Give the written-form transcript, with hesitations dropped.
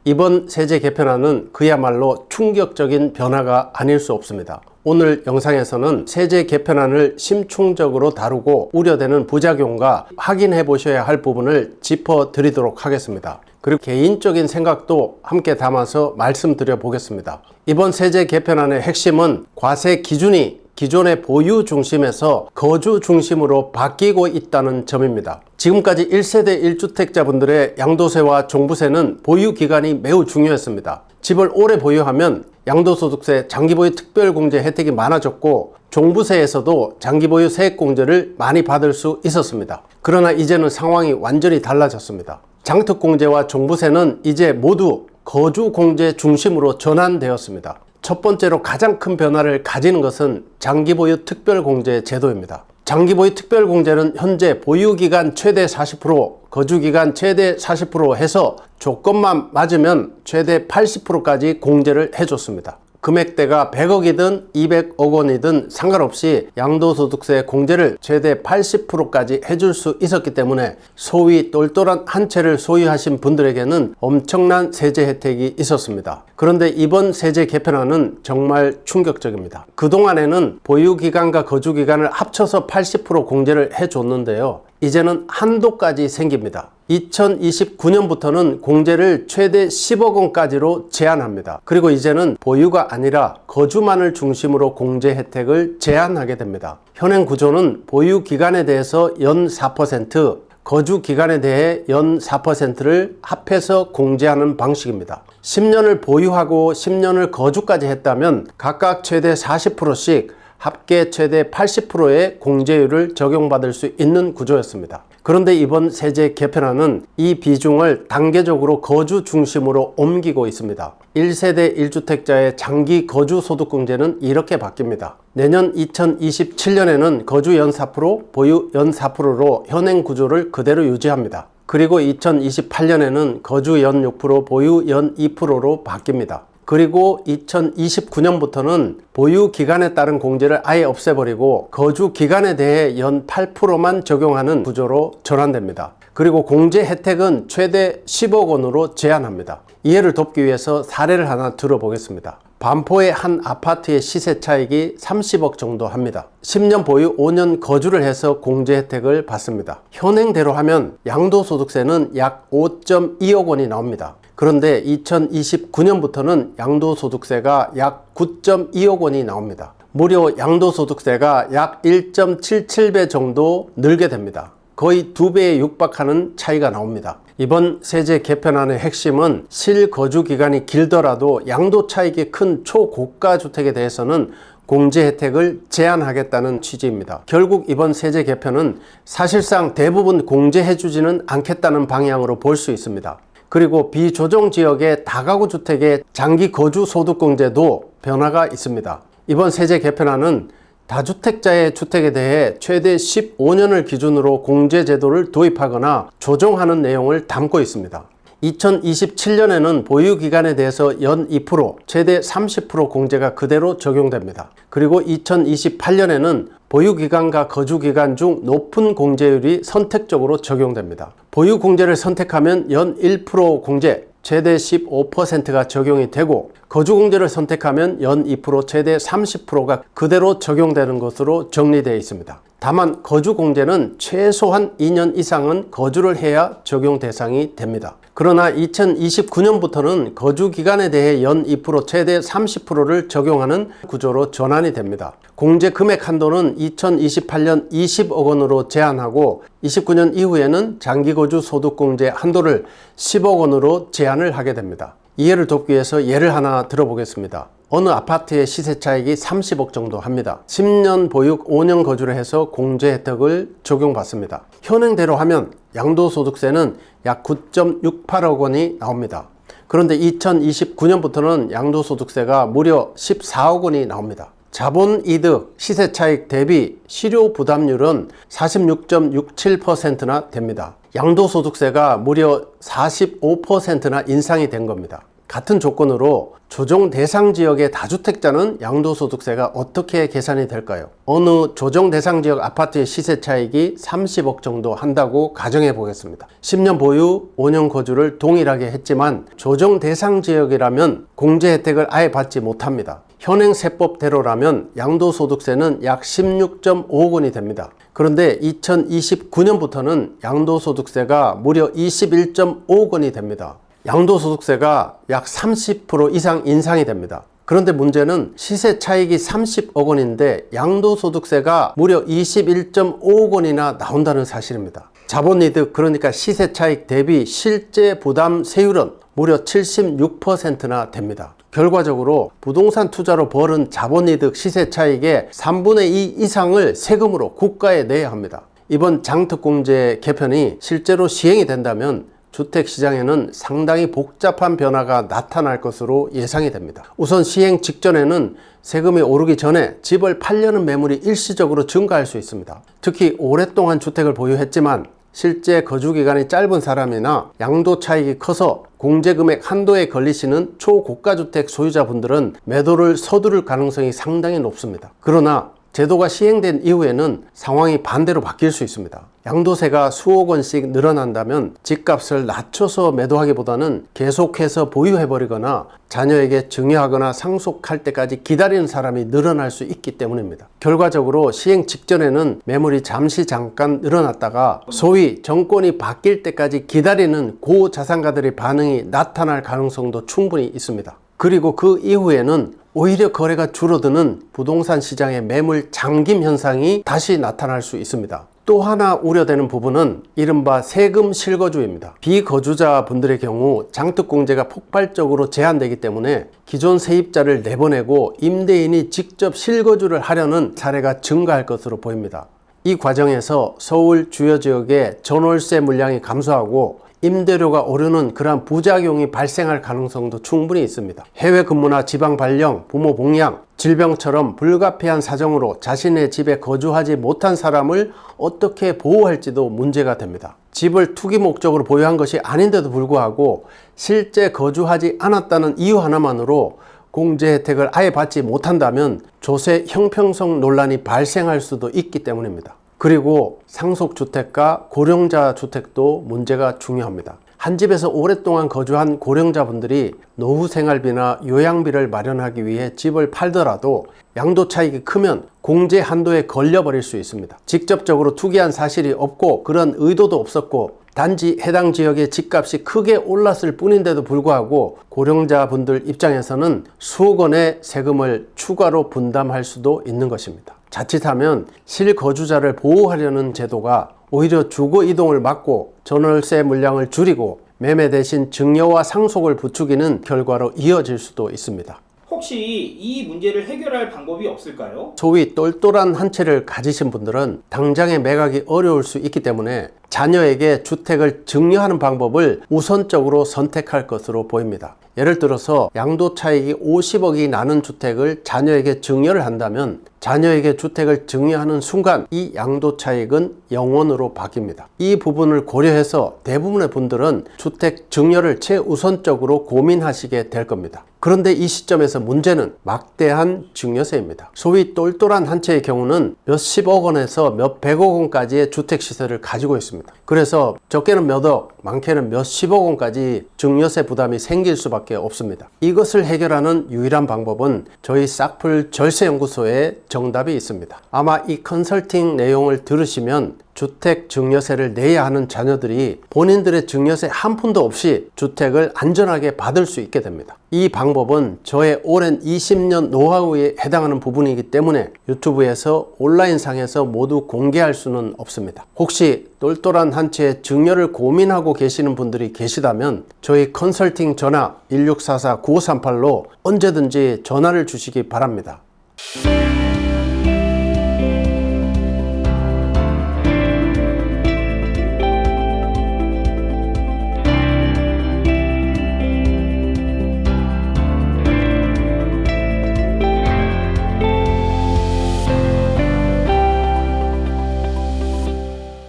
이번 세제 개편안은 그야말로 충격적인 변화가 아닐 수 없습니다. 오늘 영상에서는 세제 개편안을 심층적으로 다루고 우려되는 부작용과 확인해 보셔야 할 부분을 짚어 드리도록 하겠습니다. 그리고 개인적인 생각도 함께 담아서 말씀드려 보겠습니다. 이번 세제 개편안의 핵심은 과세 기준이 기존의 보유 중심에서 거주 중심으로 바뀌고 있다는 점입니다. 지금까지 1세대 1주택자분들의 양도세와 종부세는 보유 기간이 매우 중요했습니다. 집을 오래 보유하면 양도소득세, 장기보유 특별공제 혜택이 많아졌고 종부세에서도 장기보유 세액공제를 많이 받을 수 있었습니다. 그러나 이제는 상황이 완전히 달라졌습니다. 장특공제와 종부세는 이제 모두 거주공제 중심으로 전환되었습니다. 첫 번째로 가장 큰 변화를 가지는 것은 장기보유 특별공제 제도입니다. 장기보유 특별공제는 현재 보유기간 최대 40%, 거주기간 최대 40% 해서 조건만 맞으면 최대 80%까지 공제를 해줬습니다. 금액대가 100억이든 200억 원이든 상관없이 양도소득세 공제를 최대 80%까지 해줄 수 있었기 때문에 소위 똘똘한 한 채를 소유하신 분들에게는 엄청난 세제 혜택이 있었습니다. 그런데 이번 세제 개편안은 정말 충격적입니다. 그동안에는 보유기간과 거주기간을 합쳐서 80% 공제를 해줬는데요. 이제는 한도까지 생깁니다. 2029년부터는 공제를 최대 10억 원까지로 제한합니다. 그리고 이제는 보유가 아니라 거주만을 중심으로 공제 혜택을 제한하게 됩니다. 현행 구조는 보유 기간에 대해서 연 4%, 거주 기간에 대해 연 4%를 합해서 공제하는 방식입니다. 10년을 보유하고 10년을 거주까지 했다면 각각 최대 40%씩 합계 최대 80%의 공제율을 적용받을 수 있는 구조였습니다. 그런데 이번 세제 개편안은 이 비중을 단계적으로 거주 중심으로 옮기고 있습니다. 1세대 1주택자의 장기 거주 소득공제는 이렇게 바뀝니다. 내년 2027년에는 거주 연 4%, 보유 연 4%로 현행 구조를 그대로 유지합니다. 그리고 2028년에는 거주 연 6%, 보유 연 2%로 바뀝니다. 그리고 2029년부터는 보유 기간에 따른 공제를 아예 없애버리고 거주 기간에 대해 연 8%만 적용하는 구조로 전환됩니다. 그리고 공제 혜택은 최대 10억 원으로 제한합니다. 이해를 돕기 위해서 사례를 하나 들어보겠습니다. 반포의 한 아파트의 시세 차익이 30억 정도 합니다. 10년 보유 5년 거주를 해서 공제 혜택을 받습니다. 현행대로 하면 양도소득세는 약 5.2억 원이 나옵니다. 그런데 2029년부터는 양도소득세가 약 9.2억 원이 나옵니다. 무려 양도소득세가 약 1.77배 정도 늘게 됩니다. 거의 2배에 육박하는 차이가 나옵니다. 이번 세제 개편안의 핵심은 실거주 기간이 길더라도 양도 차익이 큰 초고가 주택에 대해서는 공제 혜택을 제한하겠다는 취지입니다. 결국 이번 세제 개편은 사실상 대부분 공제해주지는 않겠다는 방향으로 볼 수 있습니다. 그리고 비조정 지역의 다가구 주택의 장기 거주 소득공제도 변화가 있습니다. 이번 세제 개편안은 다주택자의 주택에 대해 최대 15년을 기준으로 공제 제도를 도입하거나 조정하는 내용을 담고 있습니다. 2027년에는 보유 기간에 대해서 연 2%, 최대 30% 공제가 그대로 적용됩니다. 그리고 2028년에는 보유 기간과 거주 기간 중 높은 공제율이 선택적으로 적용됩니다. 보유 공제를 선택하면 연 1% 공제, 최대 15%가 적용이 되고 거주 공제를 선택하면 연 2% 최대 30%가 그대로 적용되는 것으로 정리되어 있습니다. 다만 거주 공제는 최소한 2년 이상은 거주를 해야 적용 대상이 됩니다. 그러나 2029년부터는 거주 기간에 대해 연 2% 최대 30%를 적용하는 구조로 전환이 됩니다. 공제 금액 한도는 2028년 20억 원으로 제한하고 29년 이후에는 장기거주 소득공제 한도를 10억 원으로 제한을 하게 됩니다. 이해를 돕기 위해서 예를 하나 들어보겠습니다. 어느 아파트의 시세 차익이 30억 정도 합니다. 10년 보유 5년 거주를 해서 공제 혜택을 적용받습니다. 현행대로 하면 양도소득세는 약 9.68억 원이 나옵니다. 그런데 2029년부터는 양도소득세가 무려 14억 원이 나옵니다. 자본이득, 시세차익 대비 실효부담률은 46.67%나 됩니다. 양도소득세가 무려 45%나 인상이 된 겁니다. 같은 조건으로 조정 대상 지역의 다주택자는 양도소득세가 어떻게 계산이 될까요? 어느 조정 대상 지역 아파트의 시세 차익이 30억 정도 한다고 가정해 보겠습니다. 10년 보유, 5년 거주를 동일하게 했지만 조정 대상 지역이라면 공제 혜택을 아예 받지 못합니다. 현행 세법대로라면 양도소득세는 약 16.5억 원이 됩니다. 그런데 2029년부터는 양도소득세가 무려 21.5억 원이 됩니다. 양도소득세가 약 30% 이상 인상이 됩니다. 그런데 문제는 시세 차익이 30억 원인데 양도소득세가 무려 21.5억 원이나 나온다는 사실입니다. 자본이득, 그러니까 시세 차익 대비 실제 부담 세율은 무려 76%나 됩니다. 결과적으로 부동산 투자로 벌은 자본이득 시세 차익의 3분의 2 이상을 세금으로 국가에 내야 합니다. 이번 장특공제 개편이 실제로 시행이 된다면 주택시장에는 상당히 복잡한 변화가 나타날 것으로 예상이 됩니다. 우선 시행 직전에는 세금이 오르기 전에 집을 팔려는 매물이 일시적으로 증가할 수 있습니다. 특히 오랫동안 주택을 보유했지만 실제 거주기간이 짧은 사람이나 양도 차익이 커서 공제금액 한도에 걸리시는 초고가주택 소유자분들은 매도를 서두를 가능성이 상당히 높습니다. 그러나 제도가 시행된 이후에는 상황이 반대로 바뀔 수 있습니다. 양도세가 수억 원씩 늘어난다면 집값을 낮춰서 매도하기보다는 계속해서 보유해버리거나 자녀에게 증여하거나 상속할 때까지 기다리는 사람이 늘어날 수 있기 때문입니다. 결과적으로 시행 직전에는 매물이 잠깐 늘어났다가 소위 정권이 바뀔 때까지 기다리는 고자산가들의 반응이 나타날 가능성도 충분히 있습니다. 그리고 그 이후에는 오히려 거래가 줄어드는 부동산 시장의 매물 잠김 현상이 다시 나타날 수 있습니다. 또 하나 우려되는 부분은 이른바 세금 실거주입니다. 비거주자분들의 경우 장특공제가 폭발적으로 제한되기 때문에 기존 세입자를 내보내고 임대인이 직접 실거주를 하려는 사례가 증가할 것으로 보입니다. 이 과정에서 서울 주요 지역의 전월세 물량이 감소하고 임대료가 오르는 그러한 부작용이 발생할 가능성도 충분히 있습니다. 해외 근무나 지방 발령, 부모 봉양, 질병처럼 불가피한 사정으로 자신의 집에 거주하지 못한 사람을 어떻게 보호할지도 문제가 됩니다. 집을 투기 목적으로 보유한 것이 아닌데도 불구하고 실제 거주하지 않았다는 이유 하나만으로 공제 혜택을 아예 받지 못한다면 조세 형평성 논란이 발생할 수도 있기 때문입니다. 그리고 상속주택과 고령자 주택도 문제가 중요합니다. 한 집에서 오랫동안 거주한 고령자분들이 노후 생활비나 요양비를 마련하기 위해 집을 팔더라도 양도 차익이 크면 공제 한도에 걸려버릴 수 있습니다. 직접적으로 투기한 사실이 없고 그런 의도도 없었고 단지 해당 지역의 집값이 크게 올랐을 뿐인데도 불구하고 고령자분들 입장에서는 수억 원의 세금을 추가로 분담할 수도 있는 것입니다. 자칫하면 실거주자를 보호하려는 제도가 오히려 주거 이동을 막고 전월세 물량을 줄이고 매매 대신 증여와 상속을 부추기는 결과로 이어질 수도 있습니다. 혹시 이 문제를 해결할 방법이 없을까요? 소위 똘똘한 한 채를 가지신 분들은 당장에 매각이 어려울 수 있기 때문에 자녀에게 주택을 증여하는 방법을 우선적으로 선택할 것으로 보입니다. 예를 들어서 양도 차익이 50억이 나는 주택을 자녀에게 증여를 한다면 자녀에게 주택을 증여하는 순간 이 양도 차익은 0원으로 바뀝니다. 이 부분을 고려해서 대부분의 분들은 주택 증여를 최우선적으로 고민하시게 될 겁니다. 그런데 이 시점에서 문제는 막대한 증여세입니다. 소위 똘똘한 한 채의 경우는 몇십억 원에서 몇백억 원까지의 주택 시세를 가지고 있습니다. 그래서 적게는 몇억, 많게는 몇십억 원까지 증여세 부담이 생길 수밖에 없습니다. 이것을 해결하는 유일한 방법은 저희 싹풀 절세연구소에 정답이 있습니다. 아마 이 컨설팅 내용을 들으시면 주택 증여세를 내야 하는 자녀들이 본인들의 증여세 한 푼도 없이 주택을 안전하게 받을 수 있게 됩니다. 이 방법은 저의 오랜 20년 노하우에 해당하는 부분이기 때문에 유튜브에서 온라인상에서 모두 공개할 수는 없습니다. 혹시 똘똘한 한 채의 증여를 고민하고 계시는 분들이 계시다면 저희 컨설팅 전화 1644-9538로 언제든지 전화를 주시기 바랍니다.